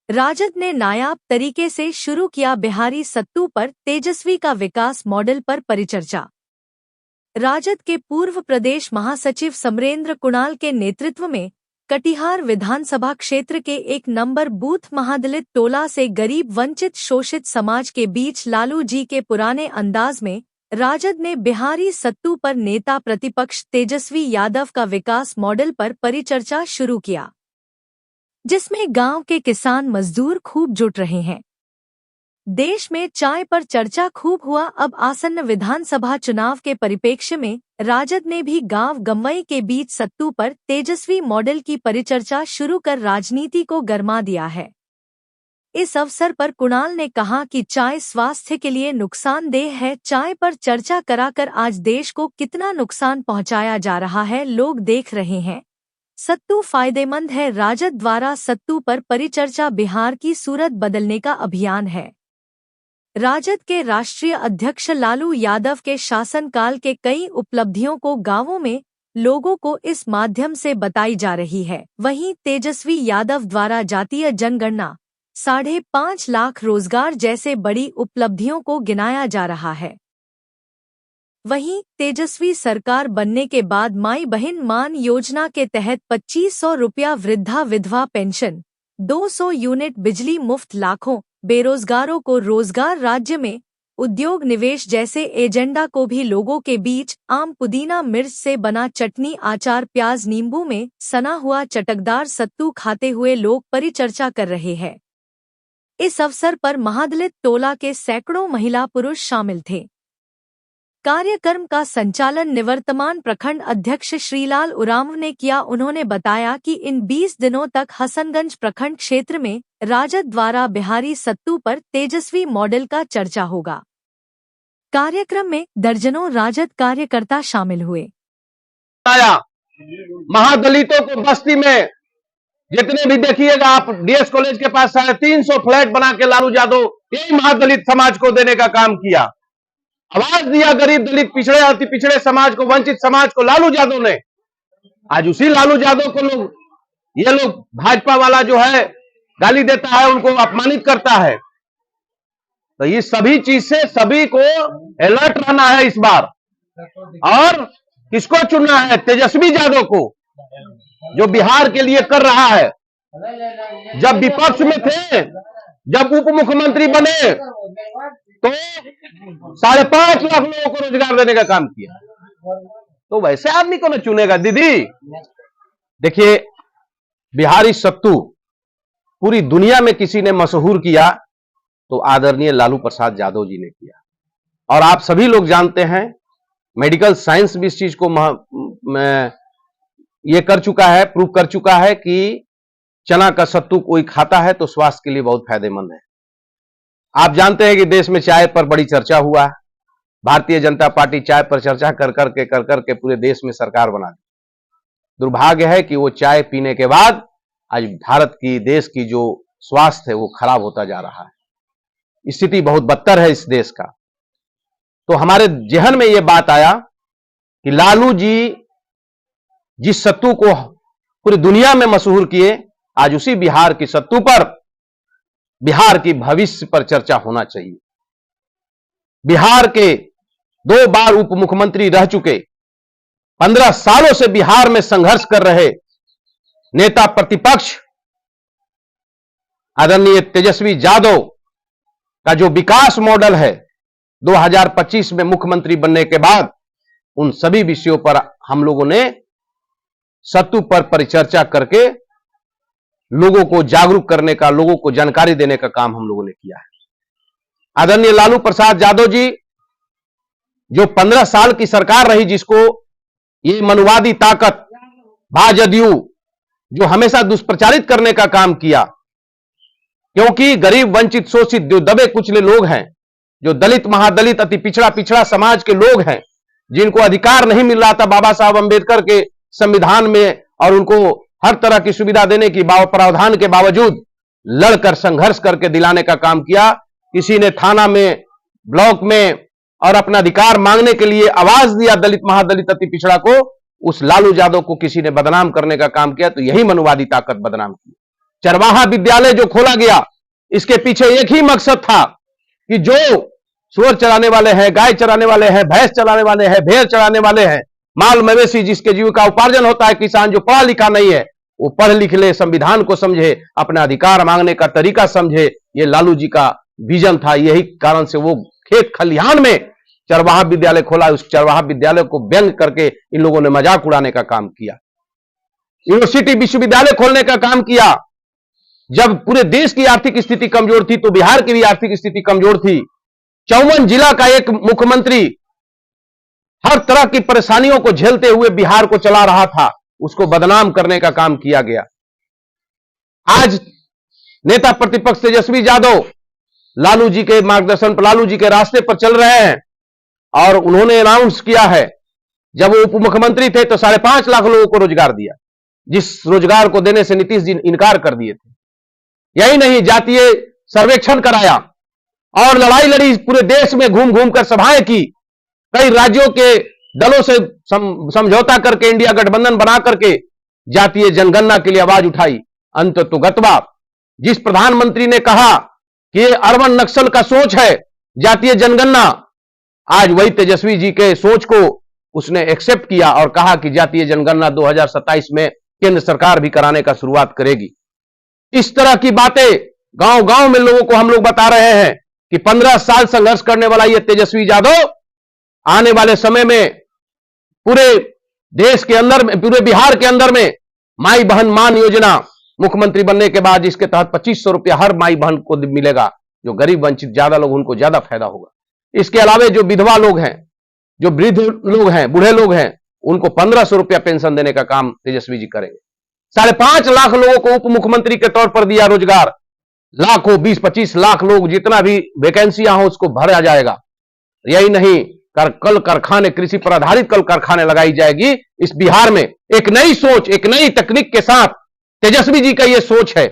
राजद ने नायाब तरीके से शुरू किया बिहारी सत्तू पर तेजस्वी का विकास मॉडल पर परिचर्चा। राजद के पूर्व प्रदेश महासचिव समरेंद्र कुणाल के नेतृत्व में कटिहार विधानसभा क्षेत्र के 1 नंबर बूथ महादलित टोला से गरीब वंचित शोषित समाज के बीच लालू जी के पुराने अंदाज में राजद ने बिहारी सत्तू पर नेता प्रतिपक्ष तेजस्वी यादव का विकास मॉडल पर परिचर्चा शुरू किया, जिसमें गांव के किसान मजदूर खूब जुट रहे हैं। देश में चाय पर चर्चा खूब हुआ। अब आसन्न विधानसभा चुनाव के परिप्रेक्ष्य में राजद ने भी गांव गंवई के बीच सत्तू पर तेजस्वी मॉडल की परिचर्चा शुरू कर राजनीति को गरमा दिया है। इस अवसर पर कुणाल ने कहा कि चाय स्वास्थ्य के लिए नुकसानदेह है। चाय पर चर्चा कराकर आज देश को कितना नुकसान पहुंचाया जा रहा है, लोग देख रहे हैं। सत्तू फायदेमंद है। राजद द्वारा सत्तू पर परिचर्चा बिहार की सूरत बदलने का अभियान है। राजद के राष्ट्रीय अध्यक्ष लालू यादव के शासनकाल के कई उपलब्धियों को गांवों में लोगों को इस माध्यम से बताई जा रही है। वहीं तेजस्वी यादव द्वारा जातीय जनगणना, 5.5 लाख रोजगार जैसे बड़ी उपलब्धियों को गिनाया जा रहा है। वहीं तेजस्वी सरकार बनने के बाद माई बहन मान योजना के तहत 2500 रुपया वृद्धा विधवा पेंशन, 200 यूनिट बिजली मुफ्त, लाखों बेरोजगारों को रोजगार, राज्य में उद्योग निवेश जैसे एजेंडा को भी लोगों के बीच आम पुदीना मिर्च से बना चटनी, अचार, प्याज, नींबू में सना हुआ चटकदार सत्तू खाते हुए लोग परिचर्चा कर रहे हैं। इस अवसर पर महादलित टोला के सैकड़ों महिला पुरुष शामिल थे। कार्यक्रम का संचालन निवर्तमान प्रखंड अध्यक्ष श्रीलाल उरांव ने किया। उन्होंने बताया कि इन 20 दिनों तक हसनगंज प्रखंड क्षेत्र में राजद द्वारा बिहारी सत्तू पर तेजस्वी मॉडल का चर्चा होगा। कार्यक्रम में दर्जनों राजद कार्यकर्ता शामिल हुए। महादलितों को बस्ती में जितने भी देखिएगा आप, डीएस कॉलेज के पास 350 फ्लैट बना के लालू यादव यही महादलित समाज को देने का काम किया। आवाज दिया गरीब, दलित, पिछड़े, अति पिछड़े समाज को, वंचित समाज को लालू यादव ने। आज उसी लालू यादव को ये लोग भाजपा वाला जो है गाली देता है, उनको अपमानित करता है। तो ये सभी चीज से सभी को अलर्ट रहना है इस बार। और किसको चुनना है? तेजस्वी यादव को, जो बिहार के लिए कर रहा है। जब विपक्ष में थे, जब उप मुख्यमंत्री बने तो 5.5 लाख लोगों को रोजगार देने का काम किया। तो वैसे आदमी को ना चुनेगा दीदी। देखिए, बिहारी सत्तू पूरी दुनिया में किसी ने मशहूर किया तो आदरणीय लालू प्रसाद यादव जी ने किया। और आप सभी लोग जानते हैं, मेडिकल साइंस भी इस चीज को ये कर चुका है, प्रूव कर चुका है कि चना का सत्तू कोई खाता है तो स्वास्थ्य के लिए बहुत फायदेमंद है। आप जानते हैं कि देश में चाय पर बड़ी चर्चा हुआ। भारतीय जनता पार्टी चाय पर चर्चा कर करके पूरे देश में सरकार बना दी। दुर्भाग्य है कि वो चाय पीने के बाद आज भारत की, देश की जो स्वास्थ्य है वो खराब होता जा रहा है। स्थिति बहुत बदतर है इस देश का। तो हमारे जहन में ये बात आया कि लालू जी जिस सत्तू को पूरी दुनिया में मशहूर किए, आज उसी बिहार की सत्तू पर, बिहार की भविष्य पर चर्चा होना चाहिए। बिहार के 2 बार उप मुख्यमंत्री रह चुके, 15 सालों से बिहार में संघर्ष कर रहे नेता प्रतिपक्ष आदरणीय तेजस्वी यादव का जो विकास मॉडल है 2025 में मुख्यमंत्री बनने के बाद, उन सभी विषयों पर हम लोगों ने सत्तू पर परिचर्चा करके लोगों को जागरूक करने का, लोगों को जानकारी देने का काम हम लोगों ने किया है। आदरणीय लालू प्रसाद यादव जी जो 15 साल की सरकार रही, जिसको ये मनुवादी ताकत भाजपा जो हमेशा दुष्प्रचारित करने का काम किया, क्योंकि गरीब, वंचित, शोषित, जो दबे कुचले लोग हैं, जो दलित, महादलित, अति पिछड़ा समाज के लोग हैं, जिनको अधिकार नहीं मिल रहा था बाबा साहब अंबेडकर के संविधान में, और उनको हर तरह की सुविधा देने की प्रावधान के बावजूद लड़कर संघर्ष करके दिलाने का काम किया। किसी ने थाना में, ब्लॉक में और अपना अधिकार मांगने के लिए आवाज दिया दलित, महादलित, अति पिछड़ा को, उस लालू यादव को किसी ने बदनाम करने का काम किया, तो यही मनुवादी ताकत बदनाम की। चरवाहा विद्यालय जो खोला गया, इसके पीछे एक ही मकसद था कि जो सूअर चराने वाले हैं, गाय चराने वाले हैं, भैंस चराने वाले हैं, भेड़ चराने वाले हैं, माल मवेशी जिसके जीविका उपार्जन होता है, किसान जो पढ़ा लिखा नहीं है वो पढ़ लिख ले, संविधान को समझे, अपना अधिकार मांगने का तरीका समझे। ये लालू जी का विजन था। यही कारण से वो खेत खलिहान में चरवाहा विद्यालय खोला। उस चरवाहा विद्यालय को व्यंग करके इन लोगों ने मजाक उड़ाने का काम किया। यूनिवर्सिटी विश्वविद्यालय खोलने का काम किया। जब पूरे देश की आर्थिक स्थिति कमजोर थी तो बिहार की भी आर्थिक स्थिति कमजोर थी। 54 जिला का एक मुख्यमंत्री हर तरह की परेशानियों को झेलते हुए बिहार को चला रहा था, उसको बदनाम करने का काम किया गया। आज नेता प्रतिपक्ष तेजस्वी यादव लालू जी के मार्गदर्शन पर, लालू जी के रास्ते पर चल रहे हैं और उन्होंने अनाउंस किया है, जब वो उप मुख्यमंत्री थे तो 5.5 लाख लोगों को रोजगार दिया, जिस रोजगार को देने से नीतीश जी इनकार कर दिए थे। यही नहीं, जातीय सर्वेक्षण कराया और लड़ाई लड़ी, पूरे देश में घूम घूम कर सभाएं की, कई राज्यों के दलों से समझौता करके, इंडिया गठबंधन बना करके जातीय जनगणना के लिए आवाज उठाई। अंततोगत्वा जिस प्रधानमंत्री ने कहा कि ये अर्बन नक्सल का सोच है जातीय जनगणना, आज वही तेजस्वी जी के सोच को उसने एक्सेप्ट किया और कहा कि जातीय जनगणना 2027 में केंद्र सरकार भी कराने का शुरुआत करेगी। इस तरह की बातें गांव गांव में लोगों को हम लोग बता रहे हैं कि 15 साल संघर्ष करने वाला ये तेजस्वी यादव आने वाले समय में पूरे देश के अंदर में, पूरे बिहार के अंदर में माई बहन मान योजना मुख्यमंत्री बनने के बाद, इसके तहत 2500 रुपया हर माई बहन को मिलेगा। जो गरीब वंचित ज्यादा लोग, उनको ज्यादा फायदा होगा। इसके अलावा जो विधवा लोग हैं, जो वृद्ध लोग हैं, बूढ़े लोग हैं, उनको 1500 रुपया पेंशन देने का काम तेजस्वी जी करेंगे। 5.5 लाख लोगों को उप मुख्यमंत्री के तौर पर दिया रोजगार। लाखों 20-25 लाख लोग, जितना भी वैकेंसियां हो उसको भरा जाएगा। यही नहीं, कल कारखाने, कृषि पर आधारित कल कारखाने लगाई जाएगी इस बिहार में। एक नई सोच, एक नई तकनीक के साथ तेजस्वी जी का यह सोच है।